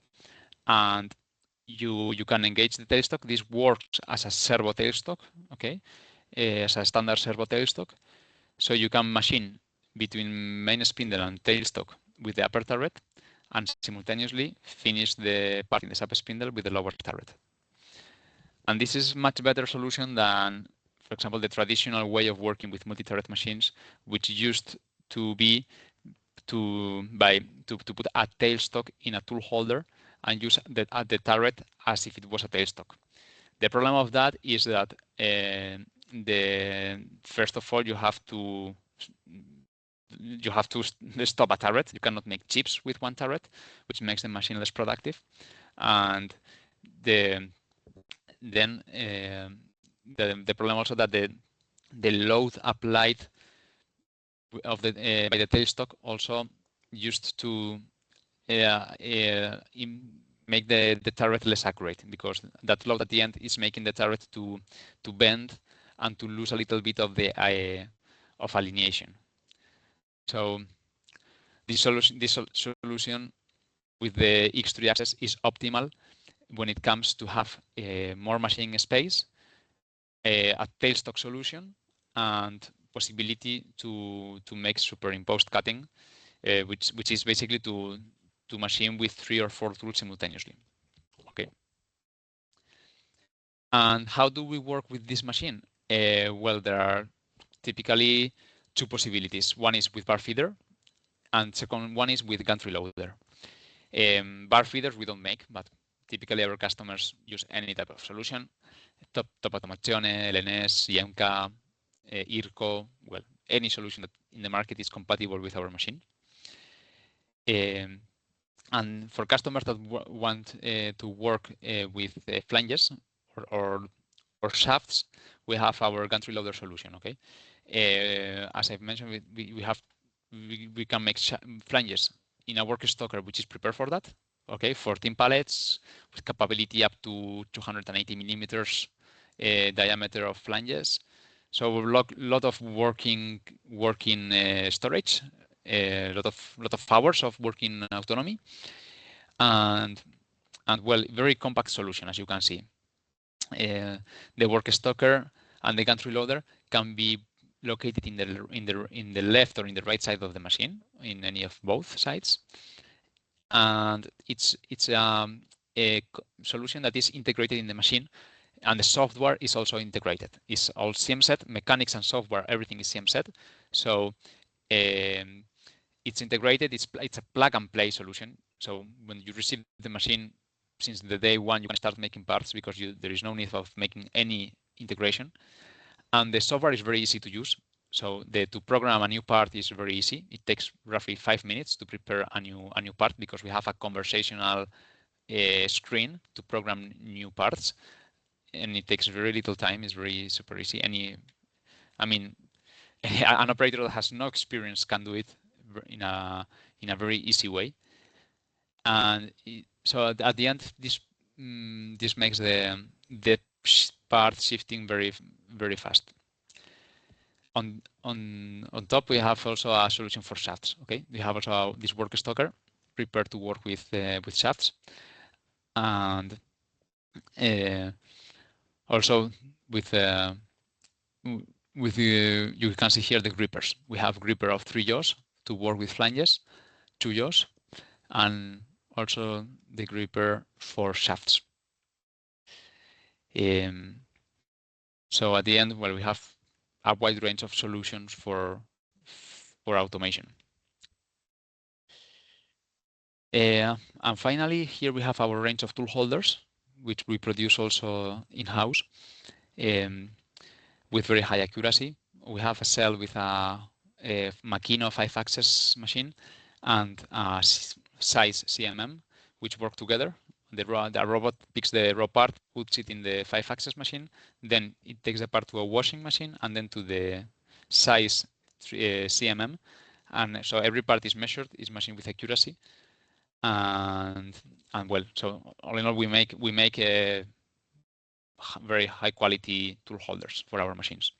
and you can engage the tailstock, this works as a servo tailstock, okay, as a standard servo tailstock. So you can machine between main spindle and tailstock with the upper turret, and simultaneously finish the part in the sub spindle with the lower turret. And this is much better solution than, for example, the traditional way of working with multi-turret machines, which used to be to put a tailstock in a tool holder and use the turret as if it was a tailstock. The problem of that is that first of all, you have to stop a turret. You cannot make chips with one turret, which makes the machine less productive. And then the problem also that the load applied of the by the tailstock also used to make the turret less accurate, because that load at the end is making the turret to bend and to lose a little bit of the of alignation. So this solution with the X3 axis is optimal when it comes to have more machining space, a tailstock solution, and possibility to make superimposed cutting, which is basically to machine with 3 or 4 tools simultaneously. Okay. And how do we work with this machine? Well, there are typically two possibilities. One is with bar feeder, and second one is with gantry loader. Bar feeders we don't make, but typically our customers use any type of solution. Top Automazione, LNS, Yemka, IRCO, well, any solution that in the market is compatible with our machine. And for customers that want to work with flanges or shafts, we have our gantry loader solution. Okay, as I've mentioned, we can make flanges in a work stocker which is prepared for that. Okay, 14 pallets with capability up to 280 millimeters diameter of flanges. So a lot of working storage, a lot of hours of working autonomy, and well, very compact solution, as you can see. The work stocker and the gantry loader can be located in the left or in the right side of the machine, in any of both sides, and it's a solution that is integrated in the machine, and the software is also integrated. It's all CMZ, mechanics and software, everything is CMZ. So it's integrated. It's a plug and play solution. So when you receive the machine, since the day one, you can start making parts because there is no need of making any integration. And the software is very easy to use. So to program a new part is very easy. It takes roughly 5 minutes to prepare a new part because we have a conversational screen to program new parts, and it takes very little time. It's very super easy. I mean, an operator that has no experience can do it in a very easy way. And so at the end, this makes the part shifting very fast. On top, we have also a solution for shafts. Okay, we have also this work stocker prepared to work with shafts, and also with you can see here the grippers. We have gripper of 3 jaws to work with flanges, 2 jaws, and also the gripper for shafts. So at the end, well, we have a wide range of solutions for automation. And finally, here we have our range of tool holders, which we produce also in-house with very high accuracy. We have a cell with a Makino 5-axis machine and a size CMM, which work together. The robot picks the raw part, puts it in the 5-axis machine, then it takes the part to a washing machine and then to the size CMM. And so every part is measured, is machined with accuracy. And well, so all in all, we make a very high quality tool holders for our machines.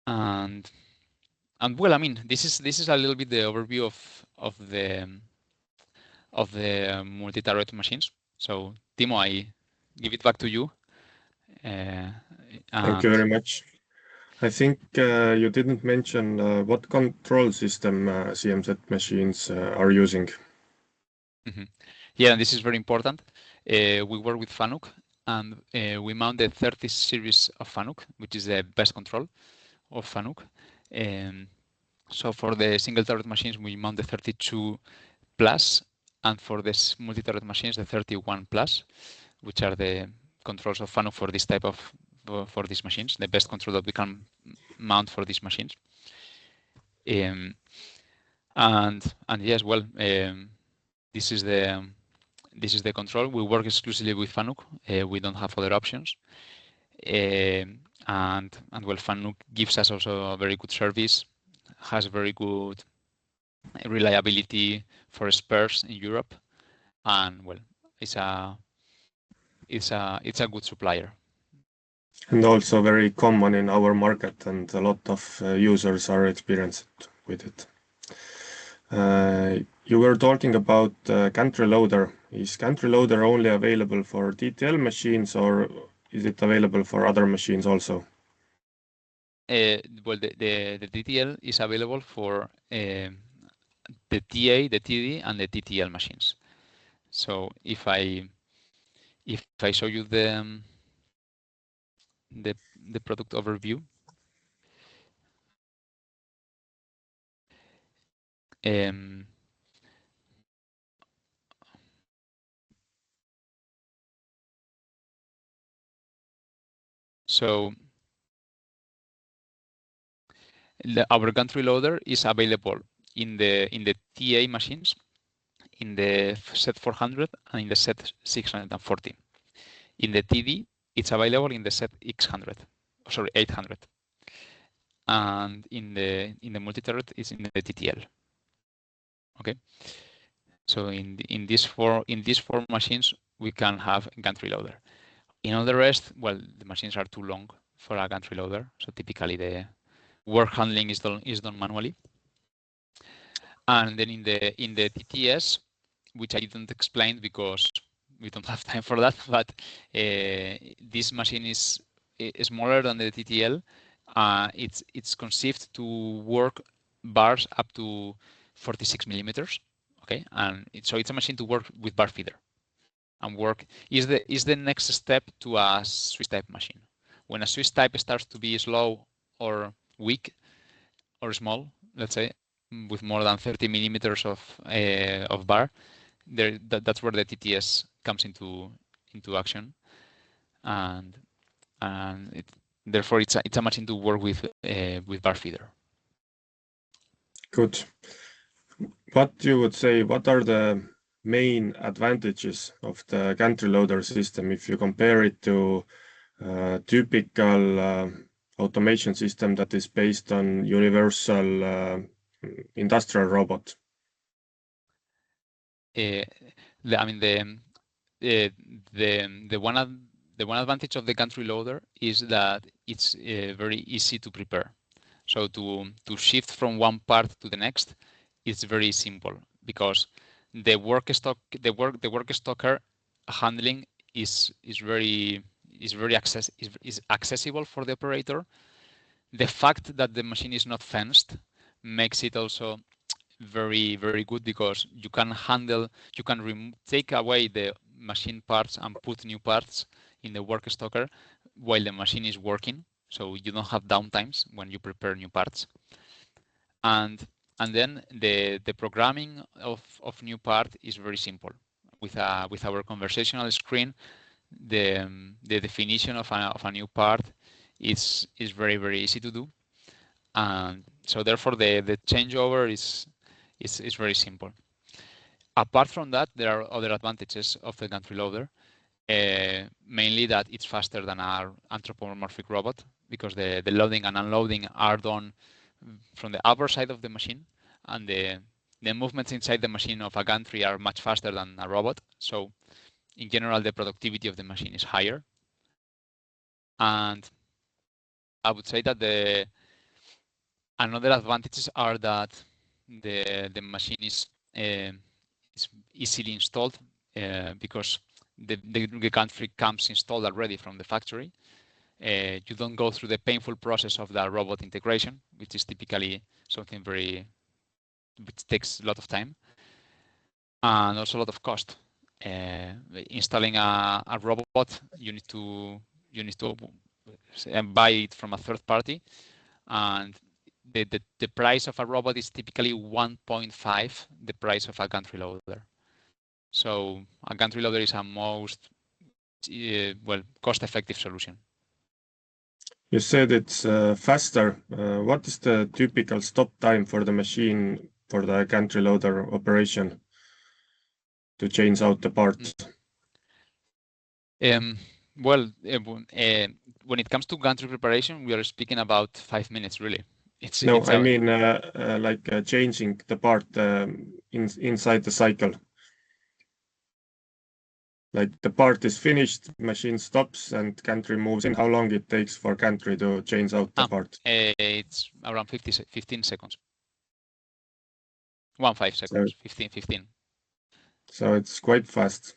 And well, I mean, this is a little bit the overview of the multi-turret machines. So Timo, I give it back to you. Thank you very much. I think you didn't mention what control system CMZ machines are using. Mm-hmm. Yeah, this is very important. We work with FANUC, and we mount the 30 series of FANUC, which is the best control of FANUC. So for the single turret machines, we mount the 32 plus, and for this multi-turret machines, the 31 plus, which are the controls of FANUC for this type of for these machines, the best control that we can mount for these machines. And yes, well, this is the control. We work exclusively with FANUC. We don't have other options. And well, FANUC gives us also a very good service, has very good reliability for spares in Europe, and well, it's a good supplier. And also very common in our market, and a lot of users are experienced with it. You were talking about gantry loader. Is gantry loader only available for TTL machines, or is it available for other machines also? Well, the TTL is available for the TA, the TD, and the TTL machines. So if I show you the product overview, so our gantry loader is available in the TA machines, in the Z400 and in the Z640. In the TD, It's available in the ZX100, sorry, 800, and in the multi-thread is in the TTL. Okay, so in these four machines we can have a gantry loader. In all the rest, well, the machines are too long for a gantry loader, so typically the work handling is done manually. And then in the TTS, which I didn't explain because we don't have time for that, but this machine is smaller than the TTL. It's conceived to work bars up to 46 millimeters. Okay, and so it's a machine to work with bar feeder, and work is the next step to a Swiss type machine. When a Swiss type starts to be slow or weak or small, let's say, with more than 30 millimeters of bar, that's where the TTS comes into action, and therefore it's a machine to work with bar feeder. Good. What you would say, what are the main advantages of the gantry loader system if you compare it to typical automation system that is based on universal industrial robot? I mean the one advantage of the gantry loader is that it's very easy to prepare. So to shift from one part to the next, it's very simple because the work stocker handling is accessible for the operator. The fact that the machine is not fenced makes it also very, very good because you can take away the machine parts and put new parts in the work stocker while the machine is working. So you don't have downtimes when you prepare new parts. And then the programming of new part is very simple. With our conversational screen, the definition of a new part is very, very easy to do. And so therefore the changeover is very simple. Apart from that, there are other advantages of the gantry loader, mainly that it's faster than our anthropomorphic robot because the loading and unloading are done from the upper side of the machine, and the movements inside the machine of a gantry are much faster than a robot. So in general, the productivity of the machine is higher. And I would say that another advantages are that the machine is easily installed because the gantry comes installed already from the factory. You don't go through the painful process of the robot integration, which is typically something which takes a lot of time and also a lot of cost. Installing a robot, you need to buy it from a third party, and the price of a robot is typically 1.5 the price of a gantry loader. So a gantry loader is a most cost-effective solution. You said it's faster. What is the typical stop time for the machine for the gantry loader operation to change out the part? When it comes to gantry preparation, we are speaking about 5 minutes, really. I mean like changing the part inside the cycle. Like the part is finished, machine stops, and gantry moves in. How long it takes for gantry to change out the part? It's around 15 seconds. 15 seconds, 15. So it's quite fast.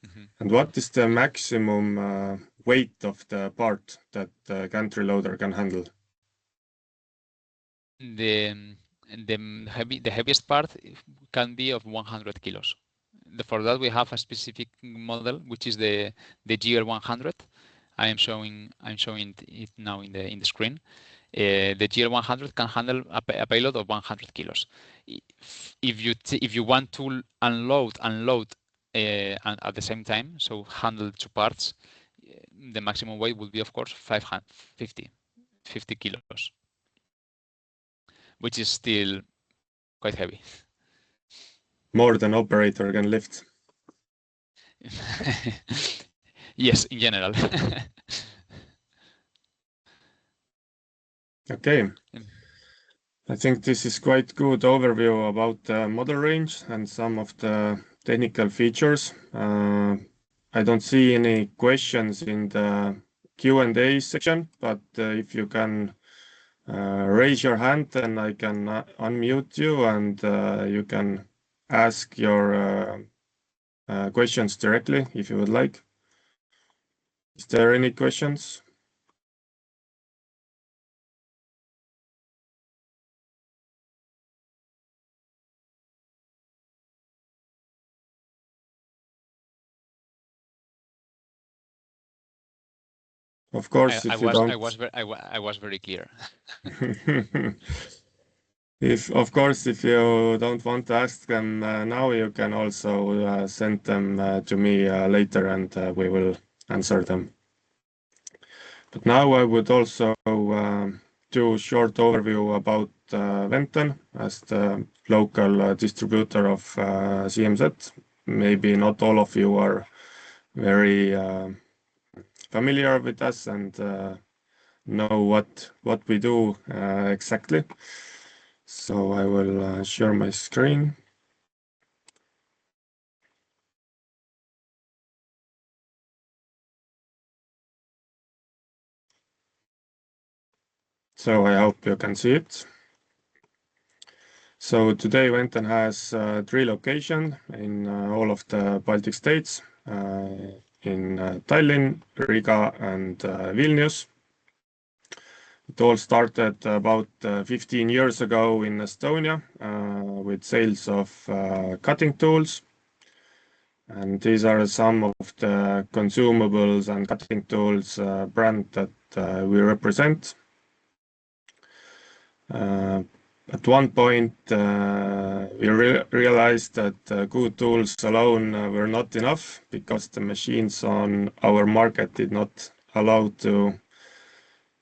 Mm-hmm. And what is the maximum weight of the part that the gantry loader can handle? The heaviest part can be of 100 kilos. For that, we have a specific model, which is the GL100. I'm showing it now in the screen. The GL100 can handle a payload of 100 kilos. If you want to unload at the same time, so handle two parts, the maximum weight would be, of course, 50 kilos, which is still quite heavy. More than operator can lift. Yes, in general. Okay. I think this is quite good overview about the model range and some of the technical features. I don't see any questions in the Q&A section, but if you can raise your hand, then I can unmute you and you can ask your questions directly if you would like. Is there any questions? Of course, if you don't. I was very clear. If you don't want to ask them now, you can also send them to me later, and we will answer them. But now I would also do a short overview about Venten as the local distributor of CMZ. Maybe not all of you are very familiar with us and know what we do exactly. So I will share my screen. So I hope you can see it. So today Venten has 3 locations in all of the Baltic states, in Tallinn, Riga, and Vilnius. It all started about 15 years ago in Estonia with sales of cutting tools. And these are some of the consumables and cutting tools brand that we represent. At one point, we realized that good tools alone were not enough because the machines on our market did not allow to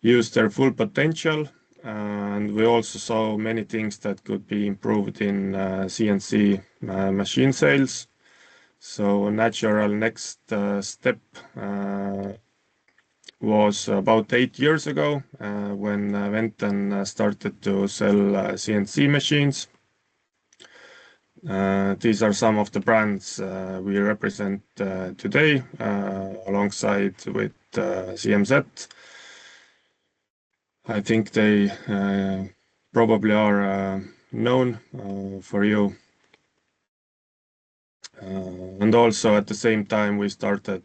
use their full potential. And we also saw many things that could be improved in CNC machine sales. So a natural next step was about 8 years ago when Venten started to sell CNC machines. These are some of the brands we represent today alongside with CMZ. I think they probably are known for you. And also at the same time we started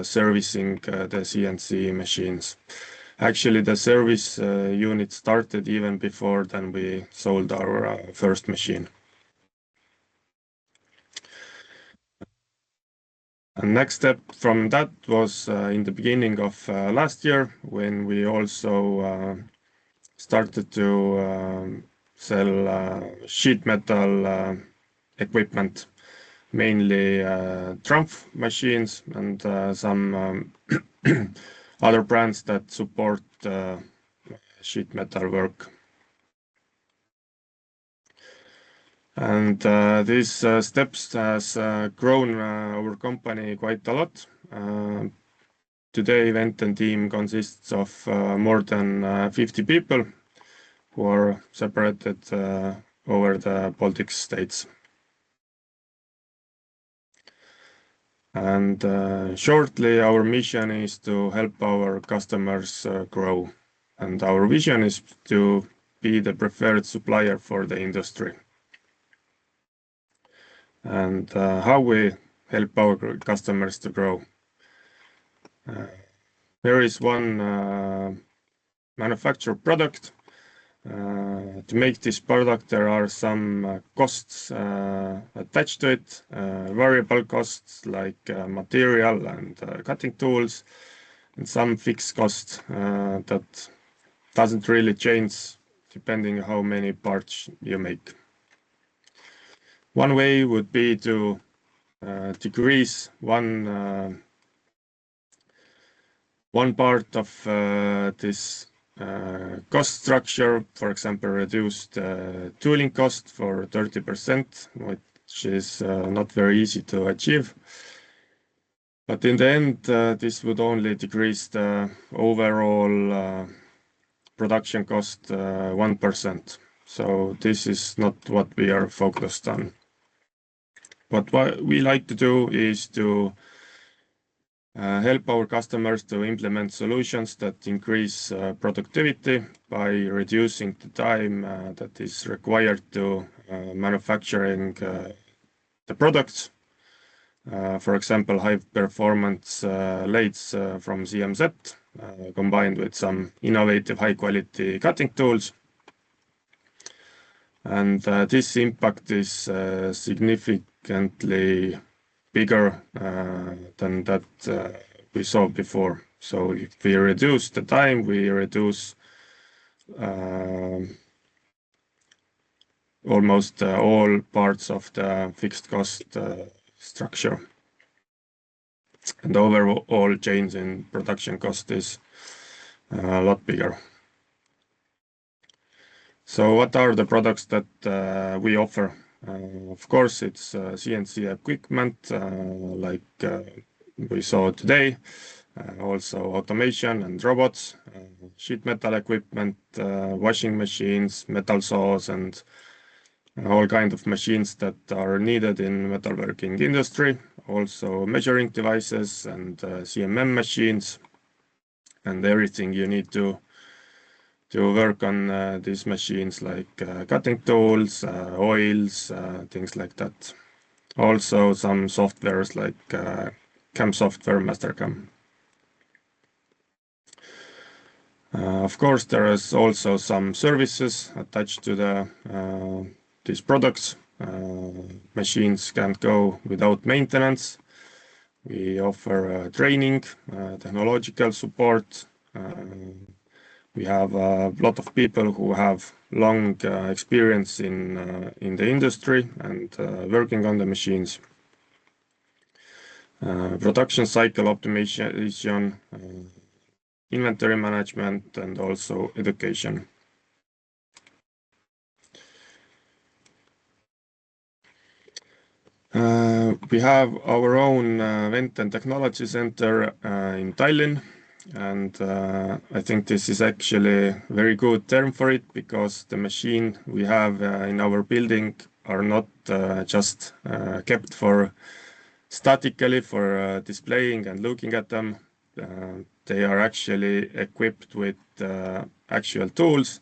servicing the CNC machines. Actually, the service unit started even before then we sold our first machine. And next step from that was in the beginning of last year when we also started to sell sheet metal equipment, mainly Trump machines and some other brands that support sheet metal work. And these steps has grown our company quite a lot. Today, Venten team consists of more than 50 people who are separated over the Baltic states. And shortly, our mission is to help our customers grow. And our vision is to be the preferred supplier for the industry. And how we help our customers to grow. There is one manufactured product. To make this product, there are some costs attached to it, variable costs like material and cutting tools, and some fixed costs that doesn't really change depending how many parts you make. One way would be to decrease one part of this cost structure, for example, reduce the tooling cost for 30%, which is not very easy to achieve. But in the end, this would only decrease the overall production cost 1%. So this is not what we are focused on. What we like to do is to help our customers to implement solutions that increase productivity by reducing the time that is required to manufacturing the products. For example, high-performance lathes from CMZ combined with some innovative high-quality cutting tools. And this impact is significantly bigger than that we saw before. So if we reduce the time, we reduce almost all parts of the fixed cost structure. And overall change in production cost is a lot bigger. So what are the products that we offer? Of course, it's CNC equipment like we saw today. Also automation and robots, sheet metal equipment, washing machines, metal saws, and all kinds of machines that are needed in metalworking industry. Also measuring devices and CMM machines, and everything you need to work on these machines like cutting tools, oils, things like that. Also some softwares like CAM software, MasterCam. Of course, there is also some services attached to these products. Machines can't go without maintenance. We offer training, technological support. We have a lot of people who have long experience in the industry and working on the machines. Production cycle optimization, inventory management, and also education. We have our own Event and Technology Center in Tallinn, and I think this is actually a very good term for it because the machine we have in our building are not just kept for statically for displaying and looking at them. They are actually equipped with actual tools,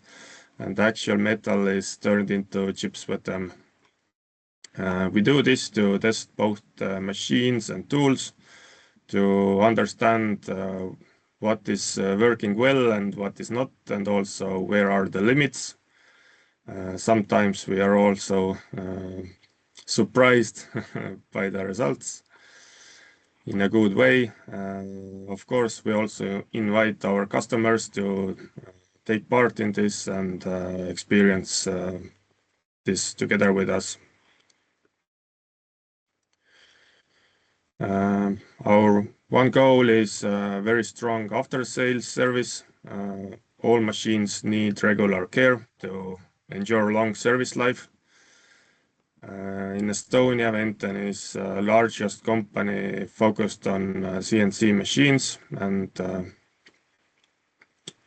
and the actual metal is turned into chips with them. We do this to test both machines and tools to understand what is working well and what is not, and also where are the limits. Sometimes we are also surprised by the results in a good way. Of course, we also invite our customers to take part in this and experience this together with us. Our one goal is very strong after-sales service. All machines need regular care to ensure long service life. In Estonia, Venten is the largest company focused on CNC machines, and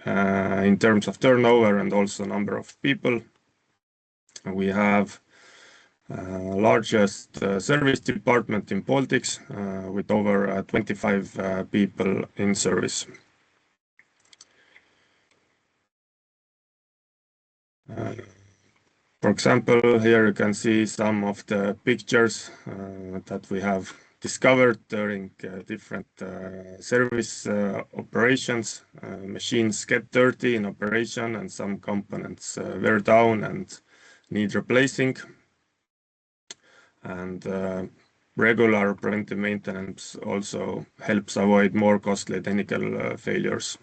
in terms of turnover and also number of people, we have largest service department in Baltics with over 25 people in service. For example, here you can see some of the pictures that we have discovered during different service operations. Machines get dirty in operation and some components wear down and need replacing. And regular preventive maintenance also helps avoid more costly technical failures.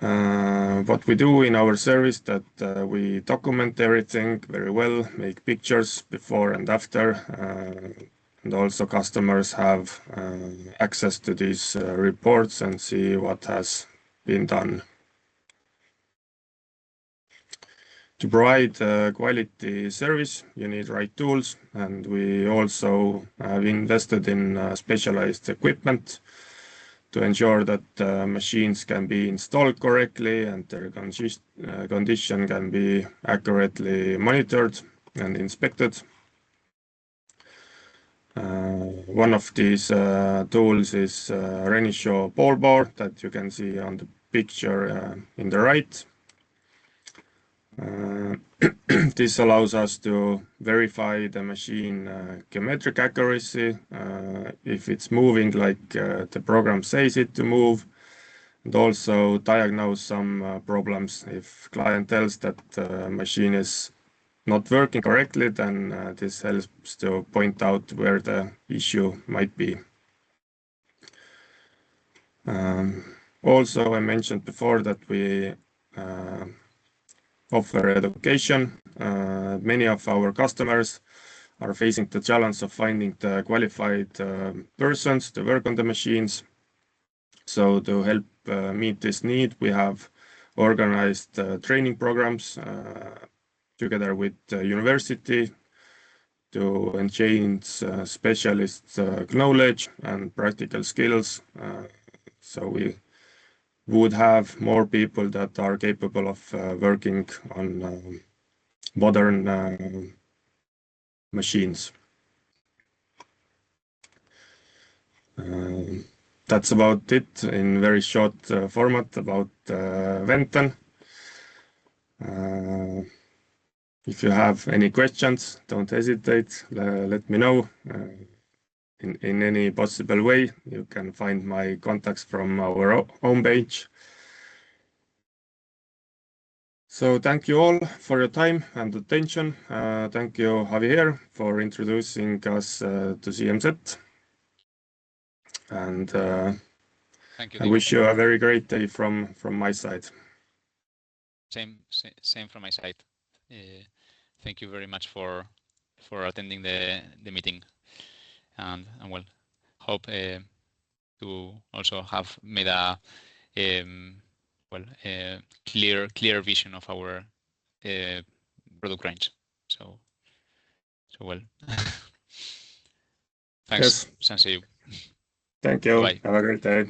What we do in our service that we document everything very well, make pictures before and after, and also customers have access to these reports and see what has been done. To provide quality service, you need right tools, and we also have invested in specialized equipment to ensure that machines can be installed correctly and their condition can be accurately monitored and inspected. One of these tools is Renishaw ball bore that you can see on the picture in the right. This allows us to verify the machine geometric accuracy, if it's moving like the program says it to move, and also diagnose some problems. If client tells that the machine is not working correctly, then this helps to point out where the issue might be. Also, I mentioned before that we offer education. Many of our customers are facing the challenge of finding the qualified persons to work on the machines. So to help meet this need, we have organized training programs together with the university to enhance specialist knowledge and practical skills. So we would have more people that are capable of working on modern machines. That's about it in very short format about Venten. If you have any questions, don't hesitate, let me know in any possible way. You can find my contacts from our homepage. So thank you all for your time and attention. Thank you, Javier, for introducing us to CMZ. And Thank you, I Timo. wish you a very great day from my side. Same from my side. Thank you very much for attending the meeting, and well, hope to also have made a clear vision of our product range. So well, thanks. Yes. And see you. Thank you. Bye. Have a great day.